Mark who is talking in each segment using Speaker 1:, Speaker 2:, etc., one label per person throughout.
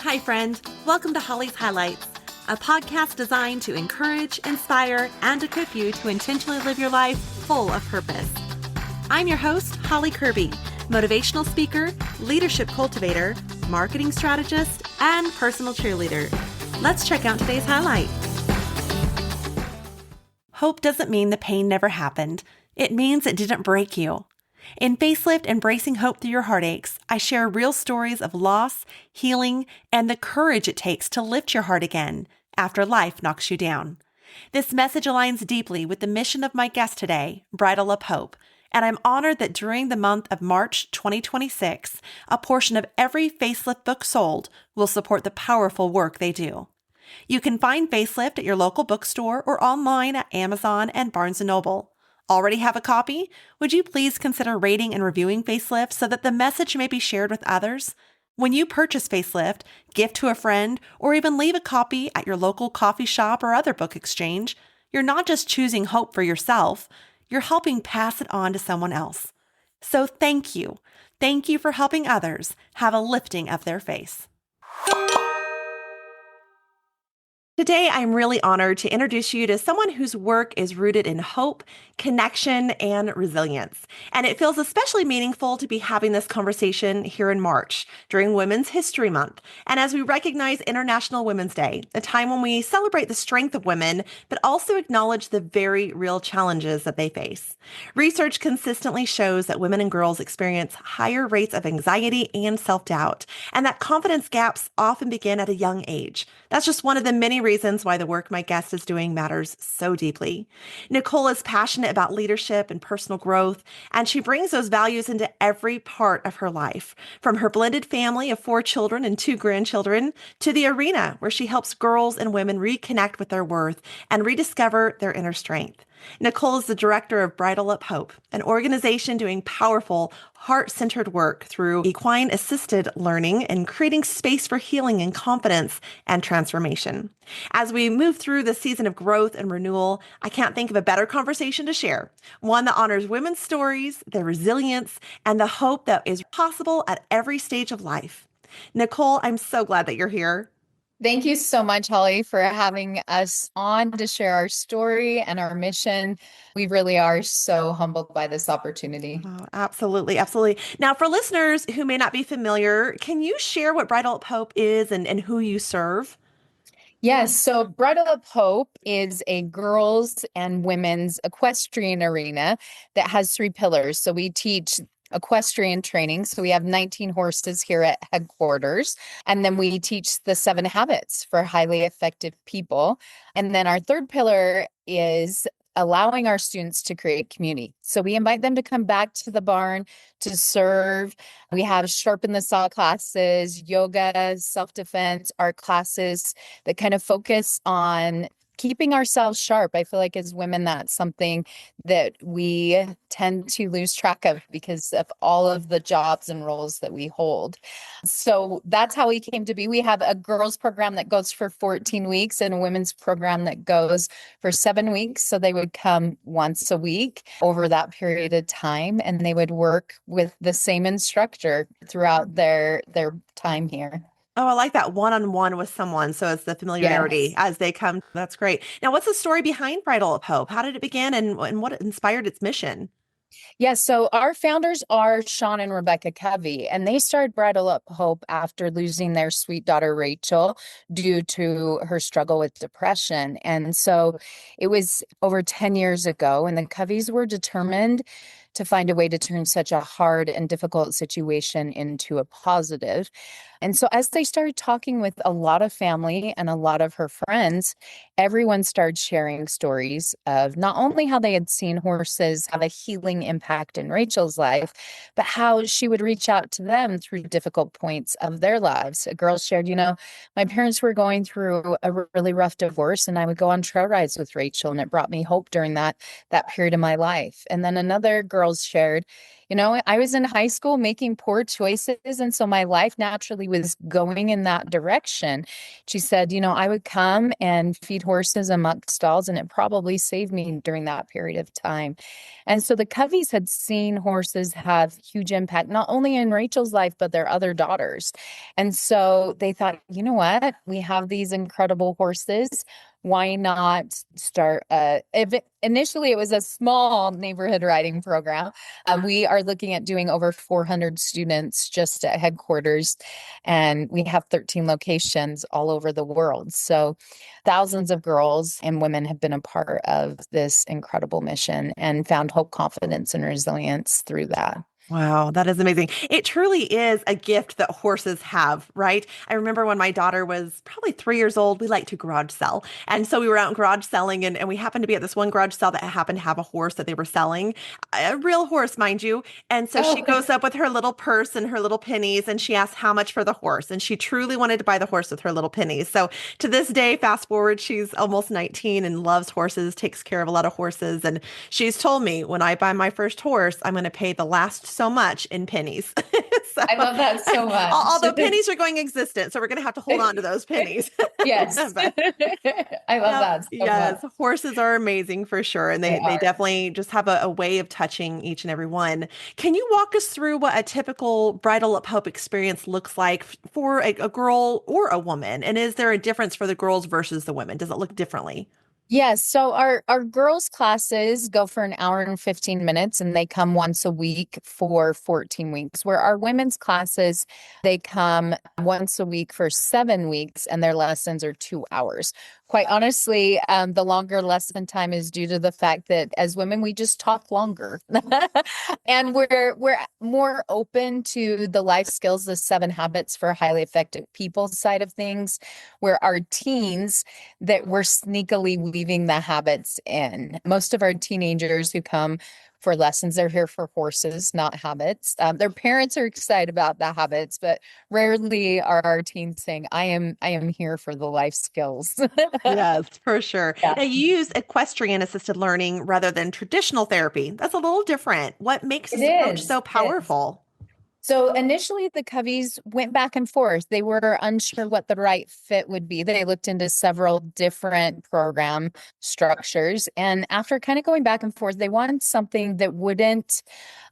Speaker 1: Hi, friend. Welcome to Holly's Highlights, a podcast designed to encourage, inspire, and equip you to intentionally live your life full of purpose. I'm your host, Holly Kirby, motivational speaker, leadership cultivator, marketing strategist, and personal cheerleader. Let's check out today's highlight. Hope doesn't mean the pain never happened. It means it didn't break you. In Facelift Embracing Hope Through Your Heartaches, I share real stories of loss, healing, and the courage it takes to lift your heart again after life knocks you down. This message aligns deeply with the mission of my guest today, Bridle Up Hope, and I'm honored that during the month of March 2026, a portion of every Facelift book sold will support the powerful work they do. You can find Facelift at your local bookstore or online at Amazon and Barnes & Noble. Already have a copy? Would you please consider rating and reviewing Facelift so that the message may be shared with others? When you purchase Facelift, gift to a friend, or even leave a copy at your local coffee shop or other book exchange, you're not just choosing hope for yourself, you're helping pass it on to someone else. So thank you. Thank you for helping others have a lifting of their face. Today, I'm really honored to introduce you to someone whose work is rooted in hope, connection, and resilience. And it feels especially meaningful to be having this conversation here in March during Women's History Month. And as we recognize International Women's Day, a time when we celebrate the strength of women, but also acknowledge the very real challenges that they face. Research consistently shows that women and girls experience higher rates of anxiety and self-doubt, and that confidence gaps often begin at a young age. That's just one of the many reasons why the work my guest is doing matters so deeply. Nicole is passionate about leadership and personal growth, and she brings those values into every part of her life, from her blended family of 4 children and 2 grandchildren to the arena where she helps girls and women reconnect with their worth and rediscover their inner strength. Nicole is the director of Bridle Up Hope, an organization doing powerful, heart-centered work through equine-assisted learning and creating space for healing and confidence and transformation. As we move through the season of growth and renewal, I can't think of a better conversation to share, one that honors women's stories, their resilience, and the hope that is possible at every stage of life. Nicole, I'm so glad that you're here.
Speaker 2: Thank you so much, Holly, for having us on to share our story and our mission. We really are so humbled by this opportunity.
Speaker 1: Oh, absolutely. Absolutely. Now, for listeners who may not be familiar, can you share what Bridle Up Hope is and who you serve?
Speaker 2: Yes, so Bridle Up Hope is a girls and women's equestrian arena that has 3 pillars. So we teach equestrian training. So we have 19 horses here at headquarters. And then we teach the 7 habits for highly effective people. And then our third pillar is allowing our students to create community. So we invite them to come back to the barn to serve. We have sharpen the saw classes, yoga, self-defense, art classes that kind of focus on keeping ourselves sharp. I feel like as women, that's something that we tend to lose track of because of all of the jobs and roles that we hold. So that's how we came to be. We have a girls program that goes for 14 weeks and a women's program that goes for 7 weeks. So they would come once a week over that period of time, and they would work with the same instructor throughout their time here.
Speaker 1: Oh, I like that one-on-one with someone. So it's the familiarity as they come. That's great. Now, what's the story behind Bridle Up Hope? How did it begin and what inspired its mission?
Speaker 2: Yes, so our founders are Sean and Rebecca Covey, and they started Bridle Up Hope after losing their sweet daughter Rachel due to her struggle with depression. And so it was over 10 years ago, and the Coveys were determined to find a way to turn such a hard and difficult situation into a positive. And so as they started talking with a lot of family and a lot of her friends, everyone started sharing stories of not only how they had seen horses have a healing impact in Rachel's life, but how she would reach out to them through difficult points of their lives. A girl shared, my parents were going through a really rough divorce, and I would go on trail rides with Rachel, and it brought me hope during that period of my life. And then another girl girls shared, I was in high school making poor choices. And so my life naturally was going in that direction. She said, I would come and feed horses and muck stalls, and it probably saved me during that period of time. And so the Coveys had seen horses have huge impact, not only in Rachel's life, but their other daughters. And so they thought, you know what? We have these incredible horses. Why not start initially it was a small neighborhood riding program. We are looking at doing over 400 students just at headquarters, and we have 13 locations all over the world. So thousands of girls and women have been a part of this incredible mission and found hope, confidence, and resilience through that.
Speaker 1: Wow, that is amazing. It truly is a gift that horses have, right? I remember when my daughter was probably 3 years old, we like to garage sell. And so we were out garage selling, and we happened to be at this one garage sale that happened to have a horse that they were selling, a real horse, mind you. And so she
Speaker 2: Oh,
Speaker 1: goes up with her little purse and her little pennies, and she asks how much for the horse. And she truly wanted to buy the horse with her little pennies. So to this day, fast forward, she's almost 19 and loves horses, takes care of a lot of horses. And she's told me when I buy my first horse, I'm going to pay the last so much in pennies. So,
Speaker 2: I love that so much.
Speaker 1: although pennies are going existent, so we're going to have to hold on to those pennies.
Speaker 2: Yes.
Speaker 1: But
Speaker 2: I love
Speaker 1: yep,
Speaker 2: that so much.
Speaker 1: yes, horses are amazing for sure, and
Speaker 2: They
Speaker 1: they
Speaker 2: are.
Speaker 1: definitely just have a way of touching each and every one. Can you walk us through what a typical Bridle Up Hope experience looks like for a girl or a woman? And is there a difference for the girls versus the women? Does it look differently?
Speaker 2: Yes, so our girls' classes go for an hour and 15 minutes, and they come once a week for 14 weeks. Where our women's classes, they come once a week for 7 weeks, and their lessons are 2 hours. Quite honestly, the longer lesson time is due to the fact that as women, we just talk longer, and we're more open to the life skills, the 7 habits for highly effective people side of things, where our teens that we're sneakily weaving the habits in. Most of our teenagers who come for lessons, they're here for horses, not habits. Their parents are excited about the habits, but rarely are our teens saying, I am here for the life skills."
Speaker 1: Yes, for sure.
Speaker 2: Yeah,
Speaker 1: Now, you use equestrian assisted learning rather than traditional therapy. That's a little different. What makes
Speaker 2: it
Speaker 1: this approach
Speaker 2: is.
Speaker 1: so
Speaker 2: It is.
Speaker 1: powerful?
Speaker 2: So initially, the Coveys went back and forth. They were unsure what the right fit would be. They looked into several different program structures. And after kind of going back and forth, they wanted something that wouldn't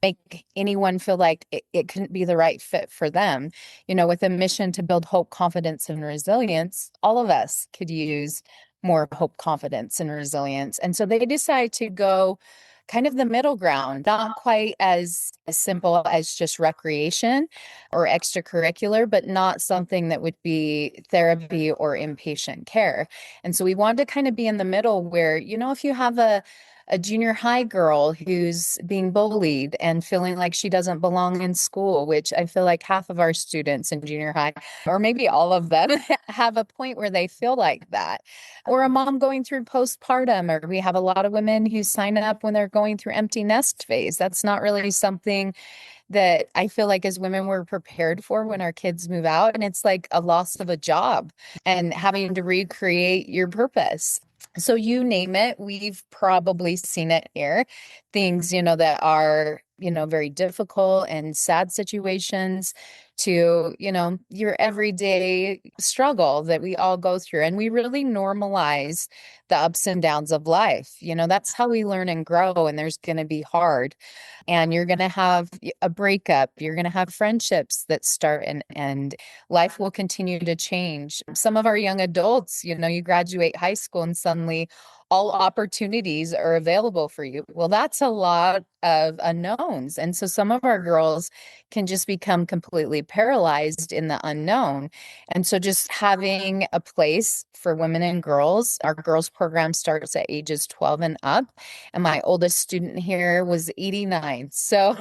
Speaker 2: make anyone feel like it couldn't be the right fit for them. With a mission to build hope, confidence, and resilience, all of us could use more hope, confidence, and resilience. And so they decided to go kind of the middle ground, not quite as simple as just recreation or extracurricular, but not something that would be therapy or inpatient care. And so we wanted to kind of be in the middle where, if you have a junior high girl who's being bullied and feeling like she doesn't belong in school, which I feel like half of our students in junior high, or maybe all of them, have a point where they feel like that. Or a mom going through postpartum, or we have a lot of women who sign up when they're going through empty nest phase. That's not really something that I feel like as women we're prepared for when our kids move out. And it's like a loss of a job and having to recreate your purpose. So you name it, we've probably seen it here. Things, that are, very difficult and sad situations to, your everyday struggle that we all go through. And we really normalize the ups and downs of life. That's how we learn and grow. And there's going to be hard. And you're going to have a breakup. You're going to have friendships that start and life will continue to change. Some of our young adults, you graduate high school and suddenly all opportunities are available for you. Well, that's a lot of unknowns. And so some of our girls can just become completely paralyzed in the unknown. And so just having a place for women and girls, our girls program starts at ages 12 and up. And my oldest student here was 89. So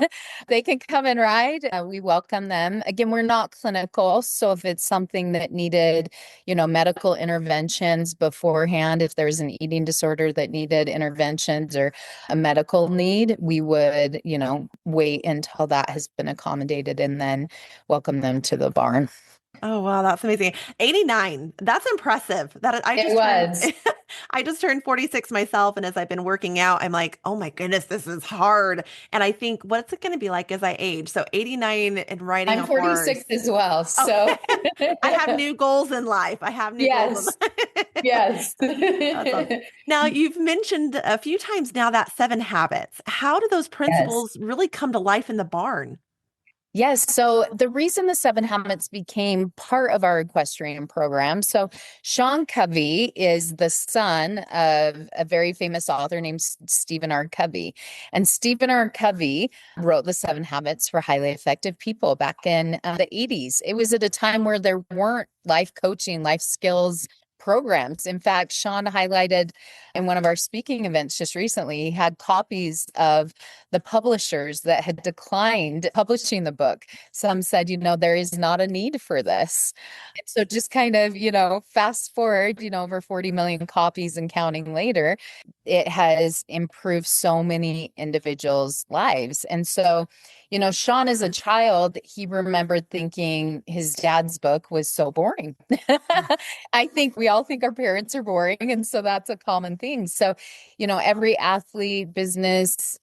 Speaker 2: they can come and ride. We welcome them. Again, we're not clinical. So if it's something that needed, medical interventions beforehand, if there's an eating disorder that needed interventions or a medical need, we would, wait until that has been accommodated and then welcome them to the barn.
Speaker 1: Oh, wow, that's amazing. 89. That's impressive. That I
Speaker 2: It
Speaker 1: just turned
Speaker 2: was.
Speaker 1: I just turned 46 myself, and as I've been working out, I'm like, "Oh my goodness, this is hard." And I think, what's it going to be like as I age? So 89 and riding
Speaker 2: I'm
Speaker 1: a
Speaker 2: 46
Speaker 1: horse.
Speaker 2: as well.
Speaker 1: Okay.
Speaker 2: So
Speaker 1: I have new goals in life. I have new goals in
Speaker 2: yes,
Speaker 1: life.
Speaker 2: yes.
Speaker 1: That's awesome. Now, you've mentioned a few times now that 7 habits. How do those
Speaker 2: Yes.
Speaker 1: principles really come to life in the barn?
Speaker 2: Yes. So the reason the Seven Habits became part of our equestrian program. So Sean Covey is the son of a very famous author named Stephen R. Covey. And Stephen R. Covey wrote the Seven Habits for Highly Effective People back in the 80s. It was at a time where there weren't life coaching, life skills programs. In fact, Sean highlighted in one of our speaking events just recently, he had copies of the publishers that had declined publishing the book. Some said, there is not a need for this. And so just kind of, fast forward, over 40 million copies and counting later, it has improved so many individuals' lives. And so, Sean as a child, he remembered thinking his dad's book was so boring. I think we all think our parents are boring. And so that's a common thing. So, every athlete, business,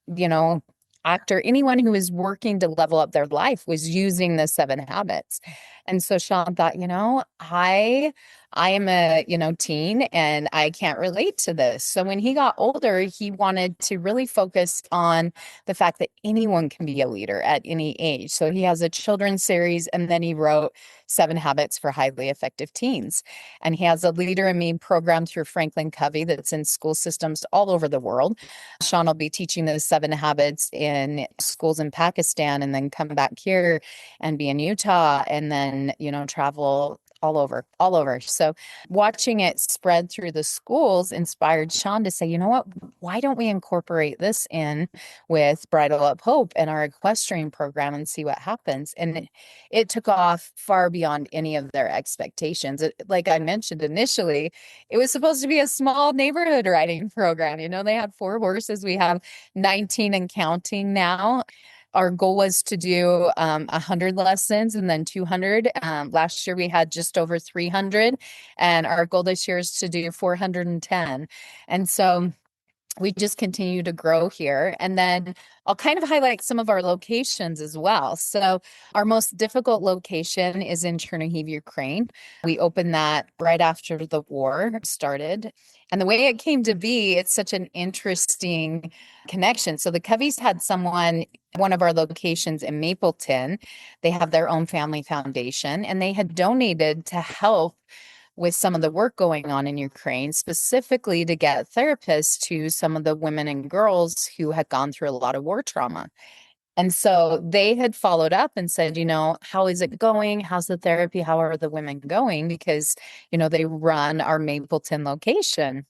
Speaker 2: actor, anyone who is working to level up their life was using the seven habits. And so Sean thought, I am a, teen and I can't relate to this. So when he got older, he wanted to really focus on the fact that anyone can be a leader at any age. So he has a children's series and then he wrote Seven Habits for Highly Effective Teens. And he has a Leader in Me program through Franklin Covey that's in school systems all over the world. Sean will be teaching those seven habits in schools in Pakistan and then come back here and be in Utah and then, travel all over, all over. So watching it spread through the schools inspired Sean to say, you know what, why don't we incorporate this in with Bridle Up Hope and our equestrian program and see what happens? And it took off far beyond any of their expectations. Like I mentioned initially, it was supposed to be a small neighborhood riding program. They had 4 horses. We have 19 and counting now. Our goal was to do 100 lessons and then 200. Last year we had just over 300, and our goal this year is to do 410. And so we just continue to grow here. And then I'll kind of highlight some of our locations as well. So our most difficult location is in Chernihiv, Ukraine. We opened that right after the war started. And the way it came to be, it's such an interesting connection. So the Coveys had one of our locations in Mapleton. They have their own family foundation, and they had donated to help with some of the work going on in Ukraine, specifically to get therapists to some of the women and girls who had gone through a lot of war trauma. And so they had followed up and said, how is it going? How's the therapy? How are the women going? Because, they run our Mapleton location.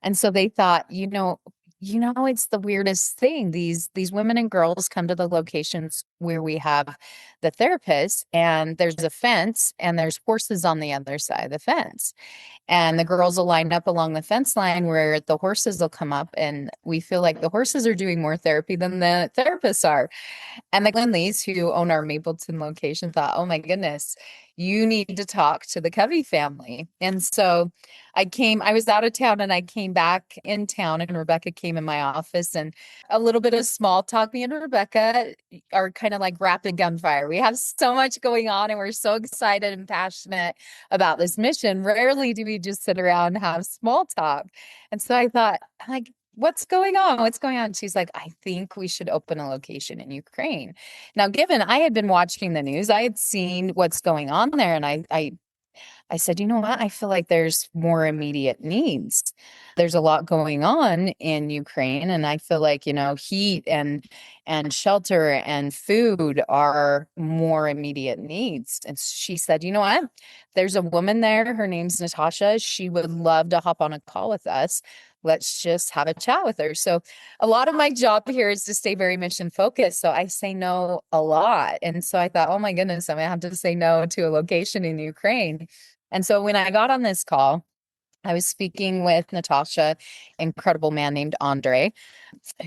Speaker 2: And so they thought, it's the weirdest thing. These women and girls come to the locations where we have the therapist, and there's a fence and there's horses on the other side of the fence. And the girls will line up along the fence line where the horses will come up, and we feel like the horses are doing more therapy than the therapists are. And the Glenleys, who own our Mapleton location, thought, oh my goodness, you need to talk to the Covey family. And so I was out of town and I came back in town, and Rebecca came in my office, and a little bit of small talk. Me and Rebecca are kind of like rapid gunfire. We have so much going on and we're so excited and passionate about this mission. Rarely do we just sit around and have small talk. And so I thought, like, what's going on? What's going on? She's like, I think we should open a location in Ukraine. Now, given I had been watching the news, I had seen what's going on there, and I said, you know what? I feel like there's more immediate needs. There's a lot going on in Ukraine, and I feel like, heat and shelter and food are more immediate needs. And she said, you know what? There's a woman there. Her name's Natasha. She would love to hop on a call with us. Let's just have a chat with her. So a lot of my job here is to stay very mission focused. So I say no a lot. And so I thought, oh my goodness, I'm gonna have to say no to a location in Ukraine. And so when I got on this call, I was speaking with Natasha, incredible man named Andre,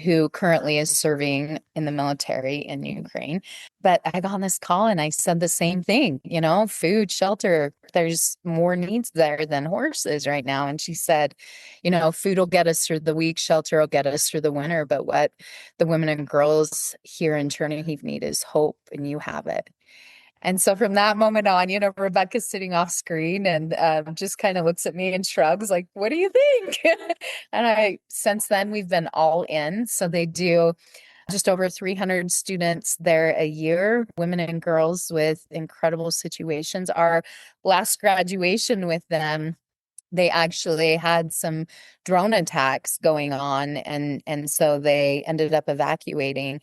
Speaker 2: who currently is serving in the military in Ukraine. But I got on this call and I said the same thing, food, shelter. There's more needs there than horses right now. And she said, food will get us through the week, shelter will get us through the winter. But what the women and girls here in Chernihiv need is hope, and you have it. And so from that moment on, Rebecca's sitting off screen and just kind of looks at me and shrugs, like, what do you think? And since then, we've been all in. So they do just over 300 students there a year, women and girls with incredible situations. Our last graduation with them, they actually had some drone attacks going on, and so they ended up evacuating.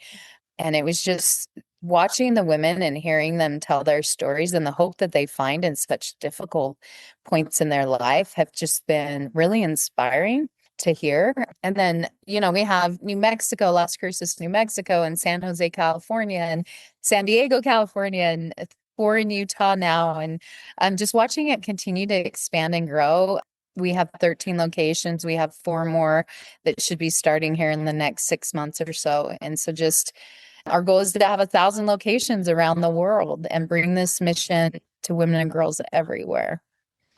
Speaker 2: And it was just watching the women and hearing them tell their stories and the hope that they find in such difficult points in their life have just been really inspiring to hear. And then, we have New Mexico, Las Cruces, New Mexico, and San Jose, California, and San Diego, California, and 4 in Utah now. And I'm just watching it continue to expand and grow. We have 13 locations. We have 4 more that should be starting here in the next 6 months or so. And so just our goal is to have 1,000 locations around the world and bring this mission to women and girls everywhere.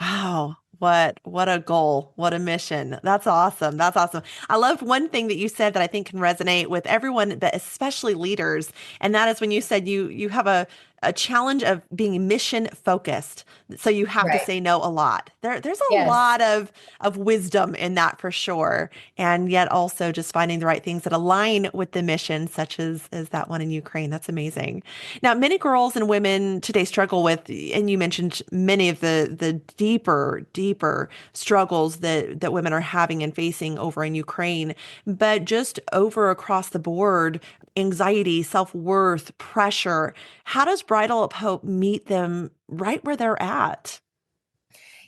Speaker 1: Wow. What a goal. What a mission. That's awesome. That's awesome. I loved one thing that you said that I think can resonate with everyone, but especially leaders. And that is when you said you have a challenge of being mission focused. So you have to
Speaker 2: Right.
Speaker 1: say no a lot. There's a
Speaker 2: Yes.
Speaker 1: lot of wisdom in that for sure. And yet also just finding the right things that align with the mission, such as that one in Ukraine. That's amazing. Now, many girls and women today struggle with, and you mentioned many of the deeper struggles that women are having and facing over in Ukraine, but just over across the board, anxiety, self-worth, pressure. How does Bridle Up Hope meet them right where they're at?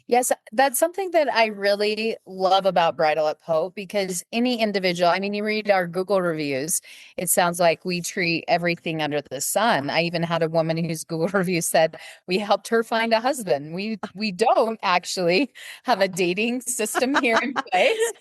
Speaker 2: Yes, that's something that I really love about Bridle Up Hope, because any individual, I mean, you read our Google reviews, it sounds like we treat everything under the sun. I even had a woman whose Google review said we helped her find a husband. We don't actually have a dating system here in place,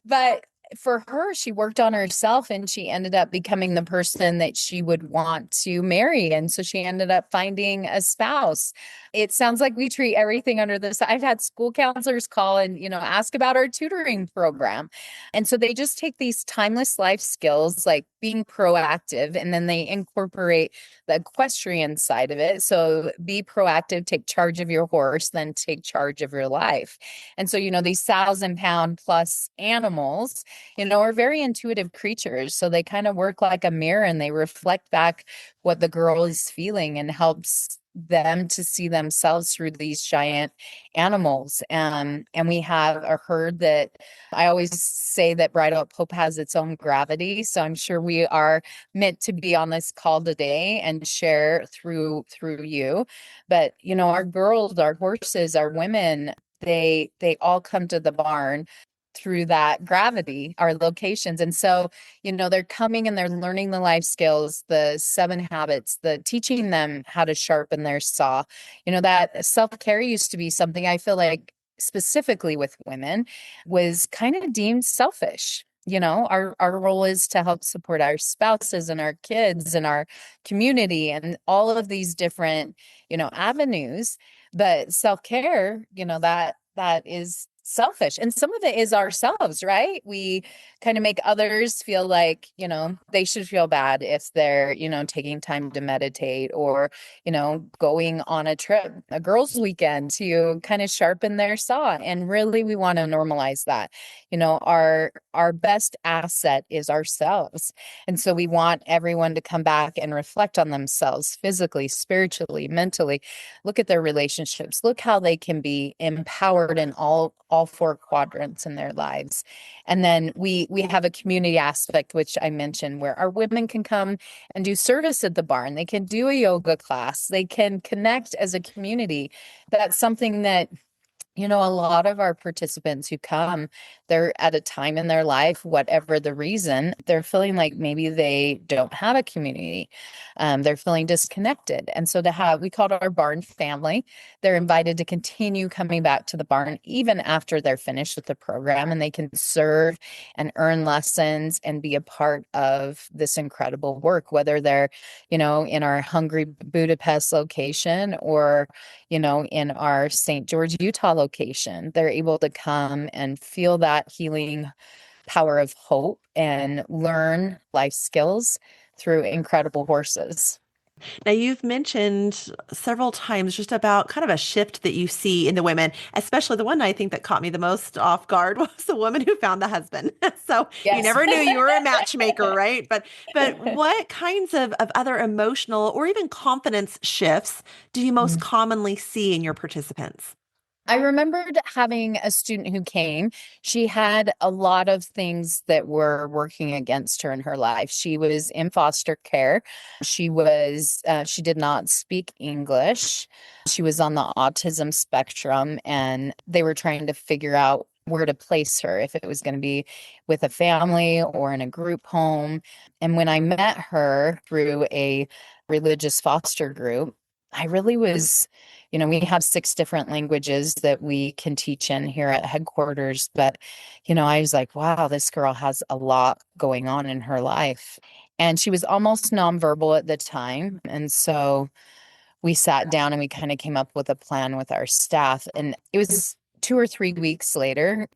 Speaker 2: but for her, she worked on herself and she ended up becoming the person that she would want to marry. And so she ended up finding a spouse. It sounds like we treat everything under this. I've had school counselors call and, ask about our tutoring program. And so they just take these timeless life skills like being proactive, and then they incorporate the equestrian side of it. So be proactive, take charge of your horse, then take charge of your life. And so, these 1,000-pound plus animals, are very intuitive creatures. So they kind of work like a mirror and they reflect back what the girl is feeling and helps them to see themselves through these giant animals. And we have a herd that I always say that Bridle Up Hope has its own gravity. So I'm sure we are meant to be on this call today and share through you. But our girls, our horses, our women, they all come to the barn through that gravity, our locations. And so, they're coming and they're learning the life skills, the 7 habits, the teaching them how to sharpen their saw. That self-care used to be something I feel like specifically with women was kind of deemed selfish. Our role is to help support our spouses and our kids and our community and all of these different, avenues. But self-care, that is selfish, and some of it is ourselves, right? We kind of make others feel like they should feel bad if they're taking time to meditate, or going on a trip, a girls weekend, to kind of sharpen their saw. And really, we want to normalize that. Our best asset is ourselves, and so we want everyone to come back and reflect on themselves physically, spiritually, mentally, look at their relationships, look how they can be empowered in all 4 quadrants in their lives. And then we have a community aspect, which I mentioned, where our women can come and do service at the barn. They can do a yoga class. They can connect as a community. That's something that A lot of our participants who come, they're at a time in their life, whatever the reason, they're feeling like maybe they don't have a community. They're feeling disconnected. And so we called our barn family. They're invited to continue coming back to the barn even after they're finished with the program, and they can serve and earn lessons and be a part of this incredible work, whether they're, in our Hungry Budapest location or in our St. George, Utah location. They're able to come and feel that healing power of hope and learn life skills through incredible horses.
Speaker 1: Now, you've mentioned several times just about kind of a shift that you see in the women, especially the one I think that caught me the most off guard was the woman who found the husband. So you
Speaker 2: Yes.
Speaker 1: never knew you were a matchmaker, right? But what kinds of other emotional or even confidence shifts do you most commonly see in your participants?
Speaker 2: I remembered having a student who came. She had a lot of things that were working against her in her life. She was in foster care. She did not speak English. She was on the autism spectrum, and they were trying to figure out where to place her, if it was going to be with a family or in a group home. And when I met her through a religious foster group, I really was, we have 6 different languages that we can teach in here at headquarters. But, I was like, wow, this girl has a lot going on in her life. And she was almost nonverbal at the time. And so we sat down and we kind of came up with a plan with our staff. And it was 2 or 3 weeks later,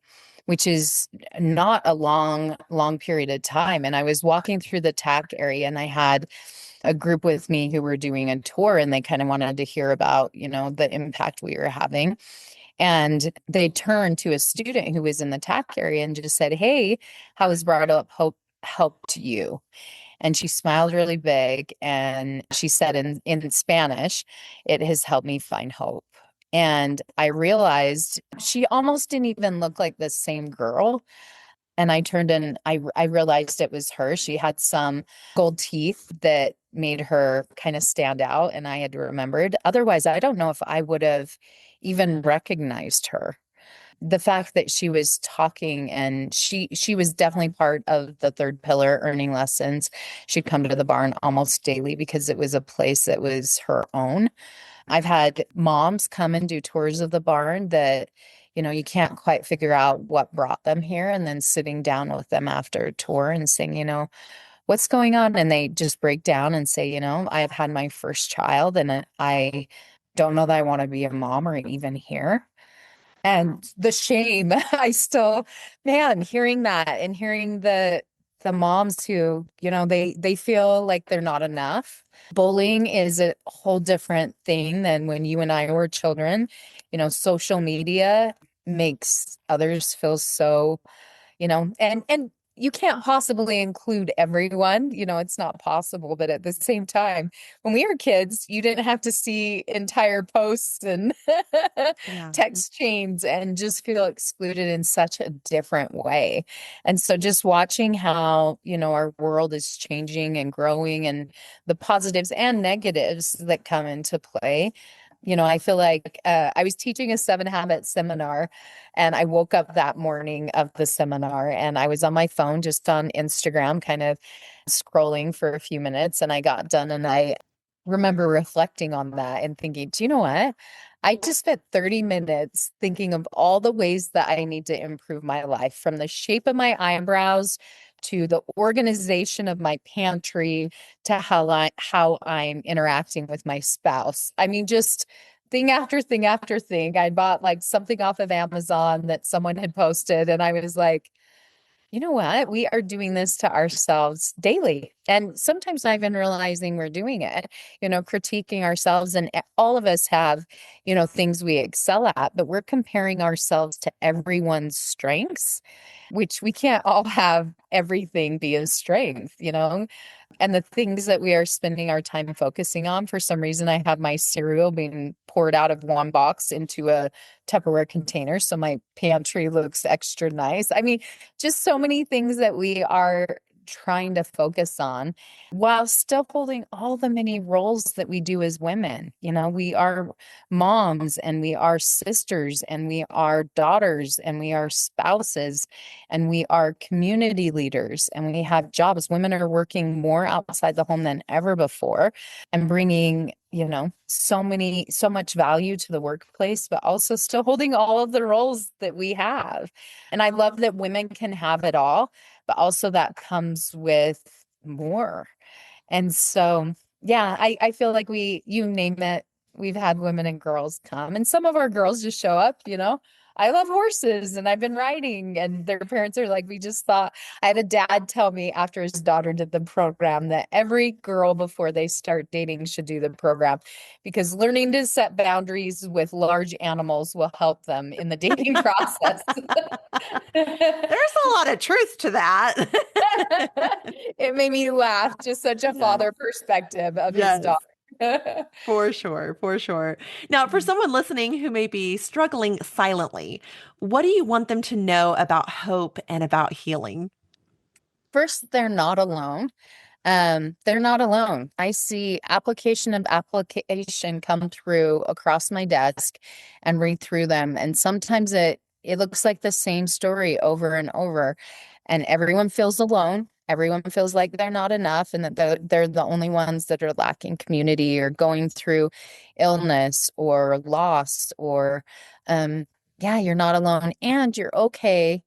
Speaker 2: which is not a long period of time. And I was walking through the TAC area, and I had a group with me who were doing a tour, and they kind of wanted to hear about, the impact we were having. And they turned to a student who was in the TAC area and just said, "Hey, how has Bridle Up Hope helped you?" And she smiled really big, and she said in Spanish, "It has helped me find hope." And I realized she almost didn't even look like the same girl. And I turned and I realized it was her. She had some gold teeth that made her kind of stand out, and I had remembered. Otherwise, I don't know if I would have even recognized her. The fact that she was talking, and she was definitely part of the third pillar, earning lessons. She'd come to the barn almost daily because it was a place that was her own. I've had moms come and do tours of the barn that, you can't quite figure out what brought them here. And then sitting down with them after a tour and saying, what's going on? And they just break down and say, I've had my first child, and I don't know that I want to be a mom or even here. And the shame, I still, man, hearing that and hearing the moms who, they feel like they're not enough. Bullying is a whole different thing than when you and I were children. Social media makes others feel so, and you can't possibly include everyone, it's not possible. But at the same time, when we were kids, you didn't have to see entire posts and
Speaker 1: Yeah.
Speaker 2: text chains and just feel excluded in such a different way. And so just watching how, our world is changing and growing, and the positives and negatives that come into play. I feel like I was teaching a 7 Habits seminar, and I woke up that morning of the seminar and I was on my phone, just on Instagram, kind of scrolling for a few minutes. And I got done, and I remember reflecting on that and thinking, do you know what? I just spent 30 minutes thinking of all the ways that I need to improve my life, from the shape of my eyebrows to the organization of my pantry to how I'm interacting with my spouse. I mean, just thing after thing after thing. I bought like something off of Amazon that someone had posted, and I was like, you know what? We are doing this to ourselves daily. And sometimes not even realizing we're doing it, critiquing ourselves. And all of us have, things we excel at, but we're comparing ourselves to everyone's strengths, which we can't all have everything be a strength, and the things that we are spending our time focusing on. For some reason, I have my cereal being poured out of one box into a Tupperware container, so my pantry looks extra nice. I mean, just so many things that we are trying to focus on while still holding all the many roles that we do as women. We are moms and we are sisters and we are daughters and we are spouses and we are community leaders and we have jobs. Women are working more outside the home than ever before and bringing so much value to the workplace, but also still holding all of the roles that we have. And I love that women can have it all, but also that comes with more. And so, yeah, I feel like you name it, we've had women and girls come, and some of our girls just show up. I love horses and I've been riding, and their parents are like, we just thought. I had a dad tell me after his daughter did the program that every girl before they start dating should do the program because learning to set boundaries with large animals will help them in the dating process.
Speaker 1: There's a lot of truth to that.
Speaker 2: It made me laugh, just such a
Speaker 1: Yes.
Speaker 2: father perspective of his
Speaker 1: Yes.
Speaker 2: daughter.
Speaker 1: For sure, for sure. Now, for someone listening who may be struggling silently, what do you want them to know about hope and about healing?
Speaker 2: First, they're not alone. They're not alone. I see application of application come through across my desk and read through them. And sometimes it looks like the same story over and over. And everyone feels alone. Everyone feels like they're not enough and that they're the only ones that are lacking community or going through illness or loss or yeah, you're not alone and you're okay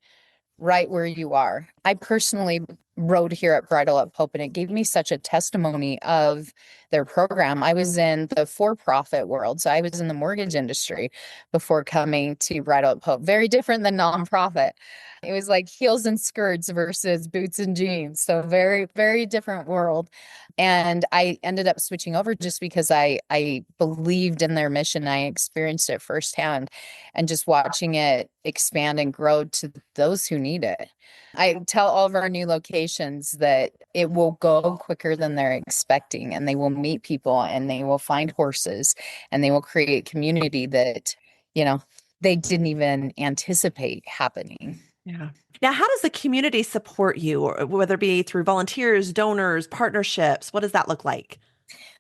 Speaker 2: right where you are. I personally rode here at Bridle Up Hope, and it gave me such a testimony of their program. I was in the for-profit world, so I was in the mortgage industry before coming to Bridle Up Hope. Very different than nonprofit. It was like heels and skirts versus boots and jeans. So very, very different world. And I ended up switching over just because I believed in their mission. I experienced it firsthand and just watching it expand and grow to those who need it. I tell all of our new locations that it will go quicker than they're expecting, and they will meet people and they will find horses and they will create community that, you know, they didn't even anticipate happening.
Speaker 1: Yeah. Now, how does the community support you, or whether it be through volunteers, donors, partnerships? What does that look like?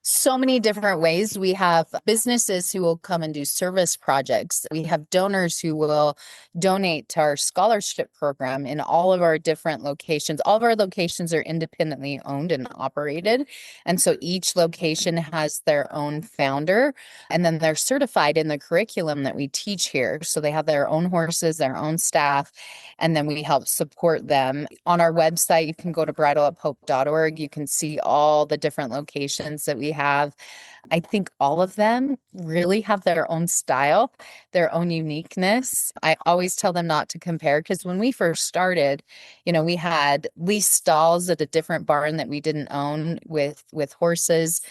Speaker 2: So many different ways. We have businesses who will come and do service projects. We have donors who will donate to our scholarship program in all of our different locations. All of our locations are independently owned and operated. And so each location has their own founder, and then they're certified in the curriculum that we teach here. So they have their own horses, their own staff, and then we help support them. On our website, you can go to bridleuphope.org. You can see all the different locations that we have. I think all of them really have their own style, their own uniqueness. I always tell them not to compare because when we first started, we had leased stalls at a different barn that we didn't own with horses.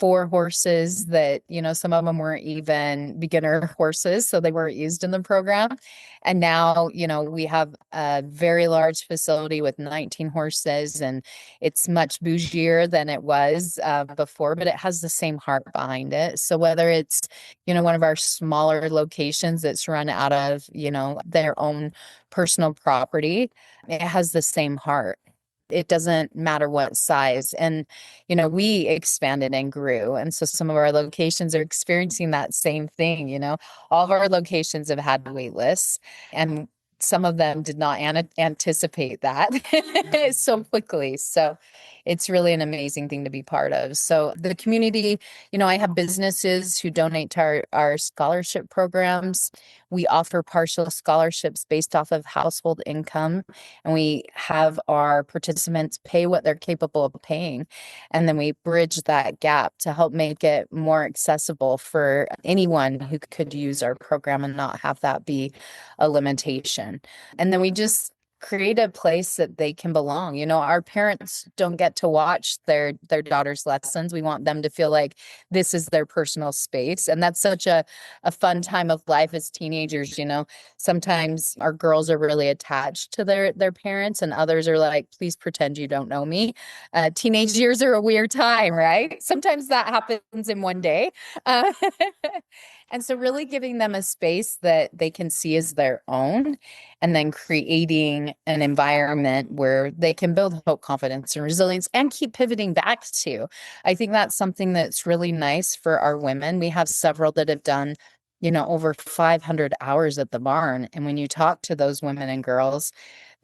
Speaker 2: 4 horses that, some of them weren't even beginner horses, so they weren't used in the program. And now, we have a very large facility with 19 horses, and it's much bougier than it was before, but it has the same heart behind it. So whether it's, one of our smaller locations that's run out of, their own personal property, it has the same heart. It doesn't matter what size. And, we expanded and grew. And so some of our locations are experiencing that same thing. All of our locations have had wait lists, and some of them did not anticipate that so quickly. So it's really an amazing thing to be part of. So the community, I have businesses who donate to our scholarship programs. We offer partial scholarships based off of household income, and we have our participants pay what they're capable of paying. And then we bridge that gap to help make it more accessible for anyone who could use our program and not have that be a limitation. And then we just create a place that they can belong. Our parents don't get to watch their daughter's lessons. We want them to feel like this is their personal space. And that's such a fun time of life as teenagers. Sometimes our girls are really attached to their parents, and others are like, please pretend you don't know me. Teenage years are a weird time, right? Sometimes that happens in one day. And so really giving them a space that they can see as their own, and then creating an environment where they can build hope, confidence, and resilience and keep pivoting back to. I think that's something that's really nice for our women. We have several that have done, over 500 hours at the barn. And when you talk to those women and girls,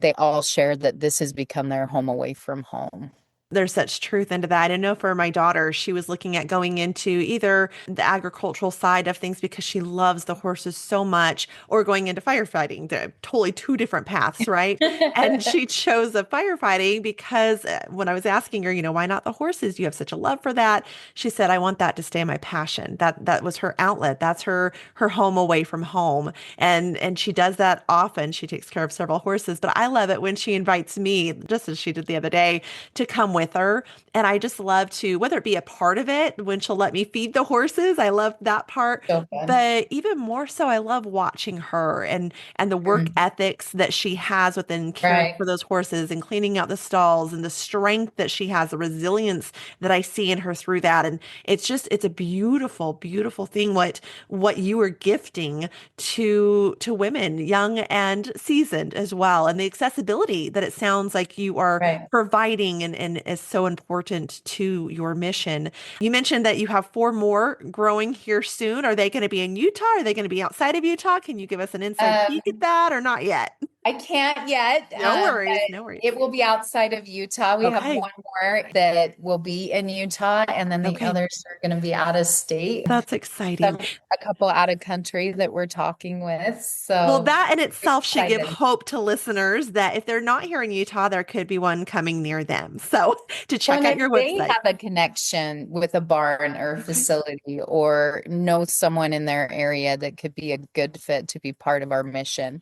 Speaker 2: they all share that this has become their home away from home.
Speaker 1: There's such truth into that. I know for my daughter, she was looking at going into either the agricultural side of things because she loves the horses so much, or going into firefighting. They're totally two different paths, right? And she chose the firefighting because when I was asking her, why not the horses? You have such a love for that. She said, I want that to stay my passion. That was her outlet. That's her home away from home. And she does that often. She takes care of several horses, but I love it when she invites me, just as she did the other day, to come with her. And I just love to, whether it be a part of it when she'll let me feed the horses, I love that part.
Speaker 2: So fun.
Speaker 1: But even more so, I love watching her and the work
Speaker 2: Mm,
Speaker 1: ethics that she has within caring
Speaker 2: right,
Speaker 1: for those horses and cleaning out the stalls, and the strength that she has, the resilience that I see in her through that. And it's a beautiful, beautiful thing what you are gifting to women, young and seasoned as well. And the accessibility that it sounds like you are
Speaker 2: right.
Speaker 1: providing and is so important to your mission. You mentioned that you have four more growing here soon. Are they going to be in Utah? Are they going to be outside of Utah? Can you give us an inside peek at
Speaker 2: Um,
Speaker 1: that, or not yet?
Speaker 2: I can't yet,
Speaker 1: No worries,
Speaker 2: but
Speaker 1: no worries.
Speaker 2: it will be outside of Utah. We have
Speaker 1: Okay,
Speaker 2: one more that will be in Utah, and then the
Speaker 1: okay.
Speaker 2: others are going to be out of state.
Speaker 1: That's exciting.
Speaker 2: Some a couple out of country that we're talking with.
Speaker 1: Well,
Speaker 2: So
Speaker 1: that in itself should give
Speaker 2: excited.
Speaker 1: hope to listeners that if they're not here in Utah, there could be one coming near them. So to
Speaker 2: Well,
Speaker 1: check
Speaker 2: and
Speaker 1: out
Speaker 2: if
Speaker 1: your
Speaker 2: they
Speaker 1: website.
Speaker 2: have a connection with a barn or
Speaker 1: Okay.
Speaker 2: facility, or know someone in their area that could be a good fit to be part of our mission,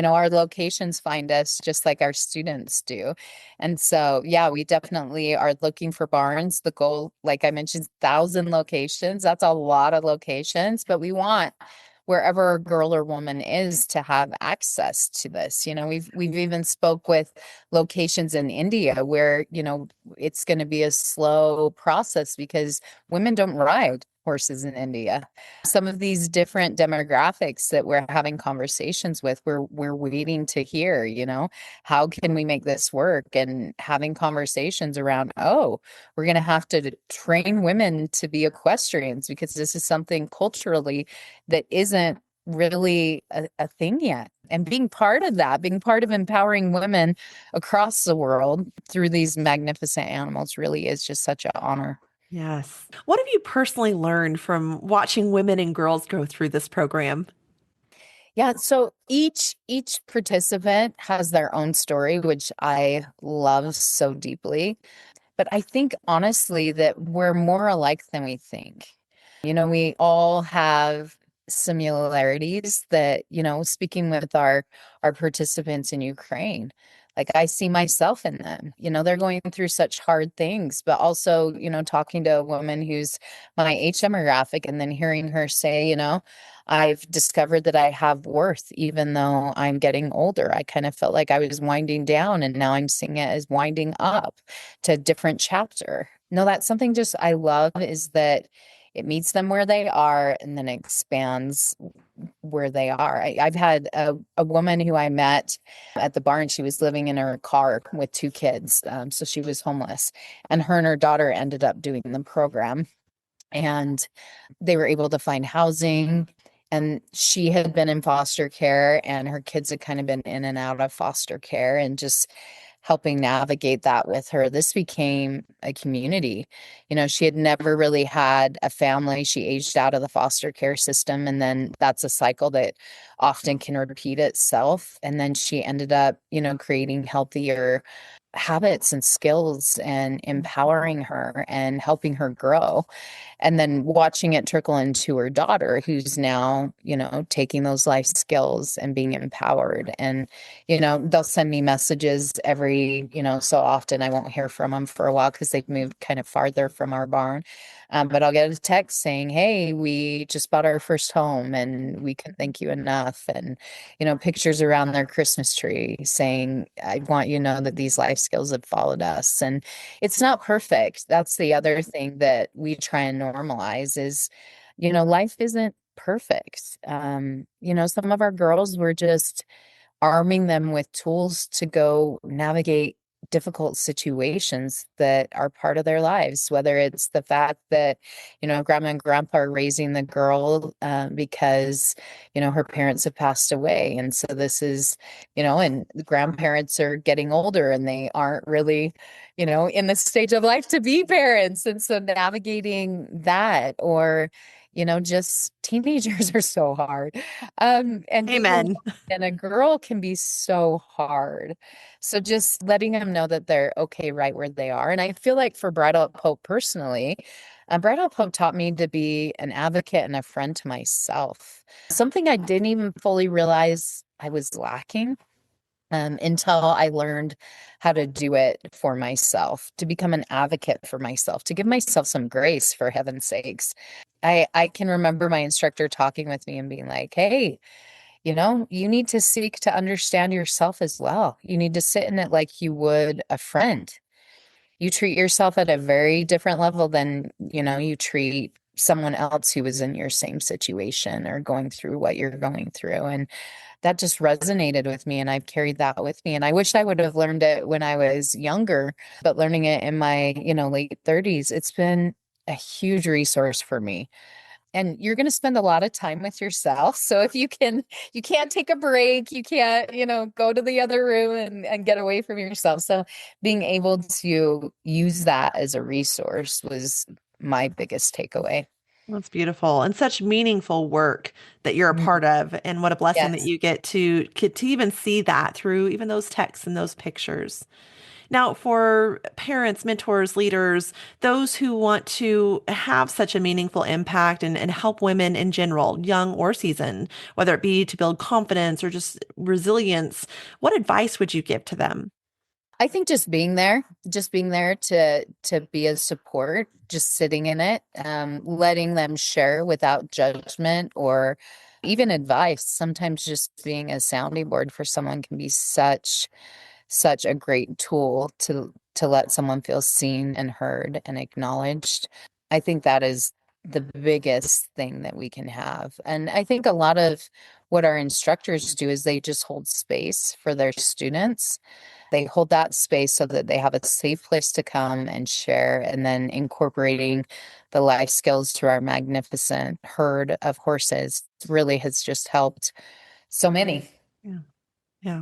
Speaker 2: our locations find us just like our students do. And so, yeah, we definitely are looking for barns. The goal, like I mentioned, 1,000 locations. That's a lot of locations, but we want wherever a girl or woman is to have access to this. We've even spoke with locations in India where, it's going to be a slow process because women don't ride horses in India. Some of these different demographics that we're having conversations with, we're waiting to hear, how can we make this work, and having conversations around, oh, we're going to have to train women to be equestrians because this is something culturally that isn't really a thing yet. And being part of that, being part of empowering women across the world through these magnificent animals really is just such an honor.
Speaker 1: Yes. What have you personally learned from watching women and girls go through this program?
Speaker 2: Yeah, so each participant has their own story, which I love so deeply. But I think honestly that we're more alike than we think. We all have similarities that, speaking with our participants in Ukraine, like I see myself in them. They're going through such hard things, but also, talking to a woman who's my age demographic and then hearing her say, I've discovered that I have worth even though I'm getting older. I kind of felt like I was winding down, and now I'm seeing it as winding up to a different chapter. No, that's something just I love, is that it meets them where they are and then expands where they are. I've had a woman who I met at the barn. She was living in her car with two kids. So she was homeless, and her daughter ended up doing the program, and they were able to find housing. And she had been in foster care, and her kids had kind of been in and out of foster care, and just helping navigate that with her. This became a community. She had never really had a family. She aged out of the foster care system, and then that's a cycle that often can repeat itself. And then she ended up, creating healthier habits and skills and empowering her and helping her grow, and then watching it trickle into her daughter, who's now, taking those life skills and being empowered. And, they'll send me messages every, so often. I won't hear from them for a while because they've moved kind of farther from our barn. But I'll get a text saying, hey, we just bought our first home and we can thank you enough. And, pictures around their Christmas tree saying, I want you to know that these life skills have followed us. And it's not perfect. That's the other thing that we try and normalize is, life isn't perfect. Some of our girls were just arming them with tools to go navigate difficult situations that are part of their lives, whether it's the fact that, grandma and grandpa are raising the girl because, her parents have passed away. And so this is, and the grandparents are getting older and they aren't really, in the stage of life to be parents. And so navigating that or, just teenagers are so hard. And being a
Speaker 1: Amen.
Speaker 2: and a girl can be so hard. So just letting them know that they're okay right where they are. And I feel like for Bridle Up Hope personally, Bridle Up Hope taught me to be an advocate and a friend to myself. Something I didn't even fully realize I was lacking until I learned how to do it for myself, to become an advocate for myself, to give myself some grace for heaven's sakes. I can remember my instructor talking with me and being like, hey, you need to seek to understand yourself as well. You need to sit in it like you would a friend. You treat yourself at a very different level than, you treat someone else who was in your same situation or going through what you're going through. And that just resonated with me. And I've carried that with me. And I wish I would have learned it when I was younger, but learning it in my, late 30s, it's been a huge resource for me. And you're going to spend a lot of time with yourself. So if you can't take a break, you can't, go to the other room and get away from yourself. So being able to use that as a resource was my biggest takeaway.
Speaker 1: That's beautiful and such meaningful work that you're a
Speaker 2: Mhm.
Speaker 1: part of. And what a blessing that
Speaker 2: Yes.
Speaker 1: you get to even see that through even those texts and those pictures. Now, for parents, mentors, leaders, those who want to have such a meaningful impact and help women in general, young or seasoned, whether it be to build confidence or just resilience, what advice would you give to them?
Speaker 2: I think just being there to be a support, just sitting in it, letting them share without judgment or even advice. Sometimes just being a sounding board for someone can be such a great tool to let someone feel seen and heard and acknowledged. I think that is the biggest thing that we can have. And I think a lot of what our instructors do is they just hold space for their students. They hold that space so that they have a safe place to come and share, and then incorporating the life skills to our magnificent herd of horses really has just helped so many.
Speaker 1: Yeah. Yeah.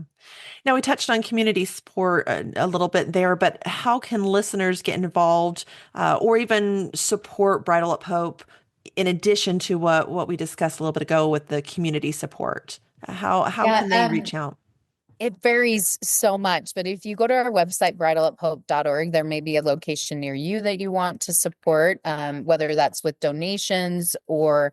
Speaker 1: Now, we touched on community support a little bit there, but how can listeners get involved or even support Bridle Up Hope in addition to what we discussed a little bit ago with the community support? How
Speaker 2: Yeah,
Speaker 1: can they reach out?
Speaker 2: it varies so much, but if you go to our website, bridleuphope.org, there may be a location near you that you want to support, whether that's with donations or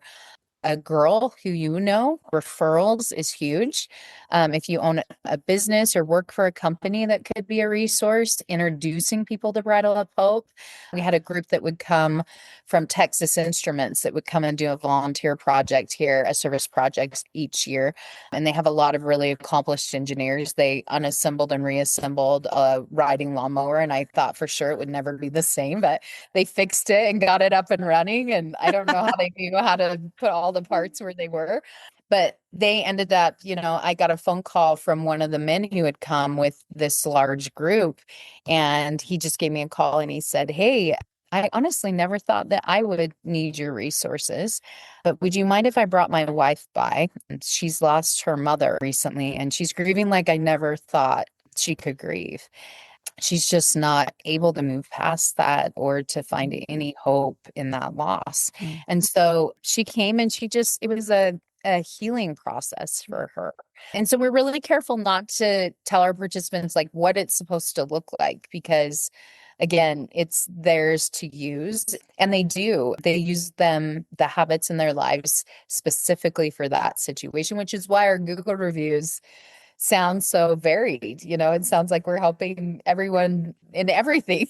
Speaker 2: a girl who referrals is huge. If you own a business or work for a company, that could be a resource. Introducing people to Bridle Up Hope. We had a group that would come from Texas Instruments that would come and do a volunteer project here, a service project each year. And they have a lot of really accomplished engineers. They unassembled and reassembled a riding lawnmower, and I thought for sure it would never be the same, but they fixed it and got it up and running. And I don't know how they knew how to put all the parts where they were. But they ended up, I got a phone call from one of the men who had come with this large group. And he just gave me a call and he said, hey, I honestly never thought that I would need your resources, but would you mind if I brought my wife by? And she's lost her mother recently and she's grieving like I never thought she could grieve. She's just not able to move past that or to find any hope in that loss.
Speaker 1: Mm.
Speaker 2: And so she came and it was a healing process for her. And so we're really careful not to tell our participants like what it's supposed to look like because again, it's theirs to use and they use the habits in their lives specifically for that situation, which is why our Google reviews sounds so varied. It sounds like we're helping everyone in everything.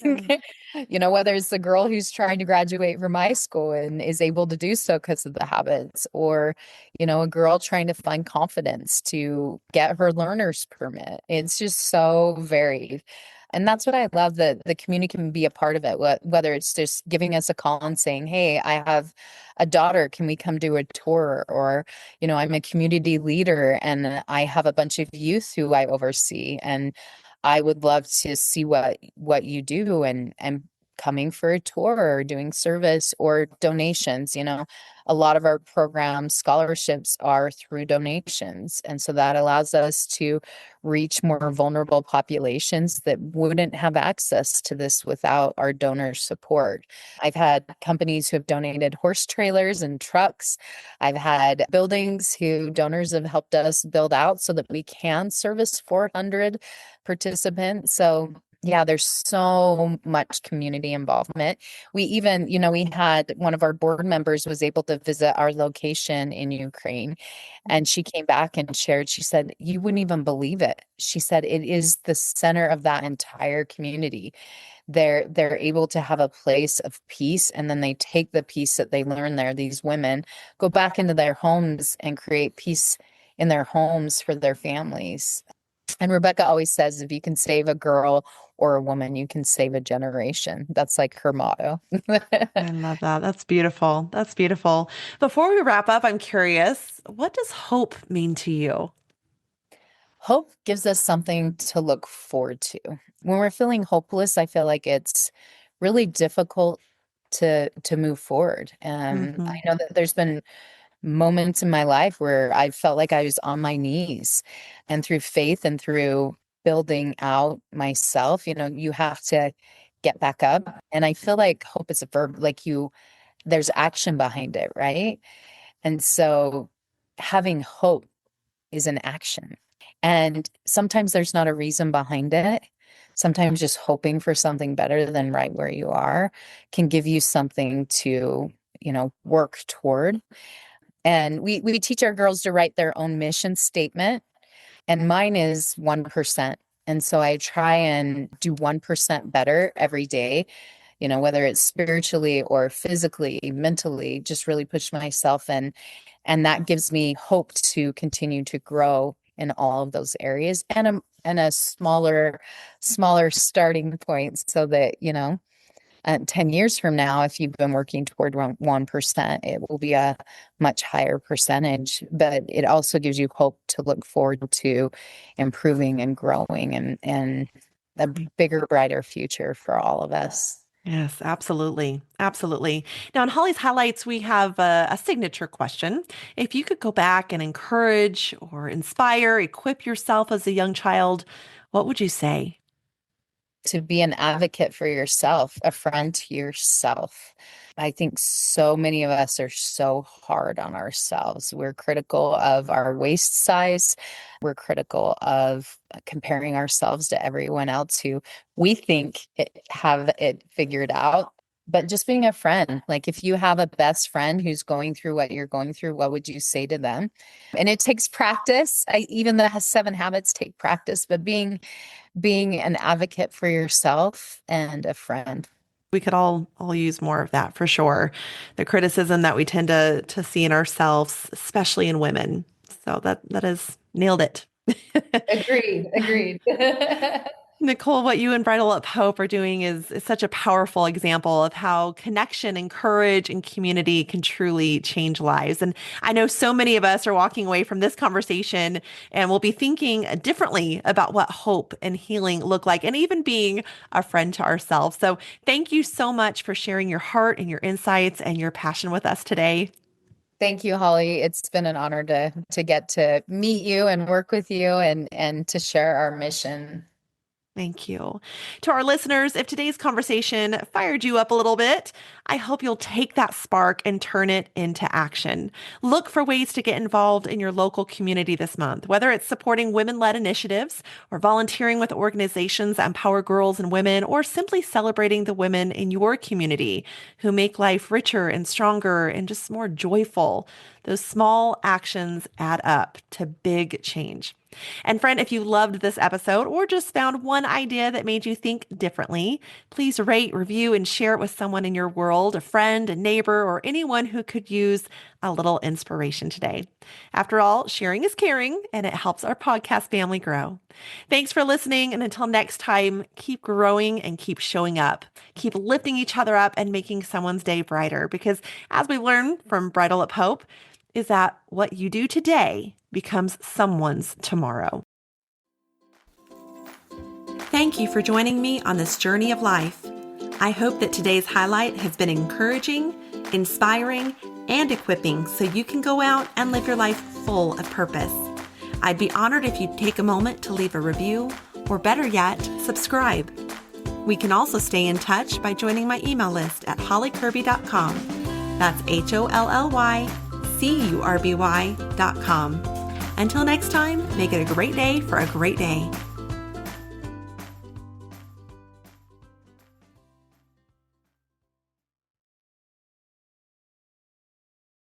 Speaker 1: Yeah.
Speaker 2: Whether it's the girl who's trying to graduate from high school and is able to do so because of the habits, or, a girl trying to find confidence to get her learner's permit. It's just so varied. And that's what I love, that the community can be a part of it, whether it's just giving us a call and saying, hey, I have a daughter, can we come do a tour? Or, I'm a community leader and I have a bunch of youth who I oversee, and I would love to see what you do, and coming for a tour or doing service or donations. A lot of our programs, scholarships are through donations. And so that allows us to reach more vulnerable populations that wouldn't have access to this without our donor support. I've had companies who have donated horse trailers and trucks. I've had buildings who donors have helped us build out so that we can service 400 participants. So yeah, there's so much community involvement. We even, we had one of our board members was able to visit our location in Ukraine, and she came back and shared, she said, you wouldn't even believe it. She said it is the center of that entire community. They're able to have a place of peace, and then they take the peace that they learn there. These women go back into their homes and create peace in their homes for their families. And Rebecca always says, if you can save a girl or a woman, you can save a generation. That's like her motto.
Speaker 1: I love that. That's beautiful. That's beautiful. Before we wrap up, I'm curious, what does hope mean to you?
Speaker 2: Hope gives us something to look forward to. When we're feeling hopeless, I feel like it's really difficult to move forward. And I
Speaker 1: Hmm.
Speaker 2: know that there's been moments in my life where I felt like I was on my knees, and through faith and through building out myself, you have to get back up. And I feel like hope is a verb, like there's action behind it, right? And so having hope is an action. And sometimes there's not a reason behind it. Sometimes just hoping for something better than right where you are can give you something to, work toward. And we teach our girls to write their own mission statement, and mine is 1%. And so I try and do 1% better every day, whether it's spiritually or physically, mentally, just really push myself in. And that gives me hope to continue to grow in all of those areas, and a smaller starting point, so that, 10 years from now, if you've been working toward 1%, it will be a much higher percentage. But it also gives you hope to look forward to improving and growing, and a bigger, brighter future for all of us.
Speaker 1: Yes, absolutely. Absolutely. Now, in Holly's highlights, we have a signature question. If you could go back and encourage or inspire, equip yourself as a young child, what would you say?
Speaker 2: To be an advocate for yourself, a friend to yourself. I think so many of us are so hard on ourselves. We're critical of our waist size. We're critical of comparing ourselves to everyone else who we think have it figured out. But just being a friend, like if you have a best friend who's going through what you're going through, what would you say to them? And it takes practice. Even the 7 habits take practice, but being an advocate for yourself and a friend.
Speaker 1: We could all use more of that for sure. The criticism that we tend to see in ourselves, especially in women. So that is nailed it.
Speaker 2: Agreed, agreed.
Speaker 1: Nicole, what you and Bridle Up Hope are doing is such a powerful example of how connection and courage and community can truly change lives. And I know so many of us are walking away from this conversation and will be thinking differently about what hope and healing look like, and even being a friend to ourselves. So thank you so much for sharing your heart and your insights and your passion with us today.
Speaker 2: Thank you, Holly. It's been an honor to get to meet you and work with you, and to share our mission.
Speaker 1: Thank you. To our listeners, if today's conversation fired you up a little bit, I hope you'll take that spark and turn it into action. Look for ways to get involved in your local community this month, whether it's supporting women-led initiatives or volunteering with organizations that empower girls and women, or simply celebrating the women in your community who make life richer and stronger and just more joyful. Those small actions add up to big change. And friend, if you loved this episode or just found one idea that made you think differently, please rate, review, and share it with someone in your world world, a friend, a neighbor, or anyone who could use a little inspiration today. After all, sharing is caring, and it helps our podcast family grow. Thanks for listening, and until next time, keep growing and keep showing up. Keep lifting each other up and making someone's day brighter, because as we learn from Bridle Up Hope, is that what you do today becomes someone's tomorrow. Thank you for joining me on this journey of life. I hope that today's highlight has been encouraging, inspiring, and equipping so you can go out and live your life full of purpose. I'd be honored if you'd take a moment to leave a review, or better yet, subscribe. We can also stay in touch by joining my email list at hollykirby.com. That's HOLLYCURBY.com. Until next time, make it a great day for a great day.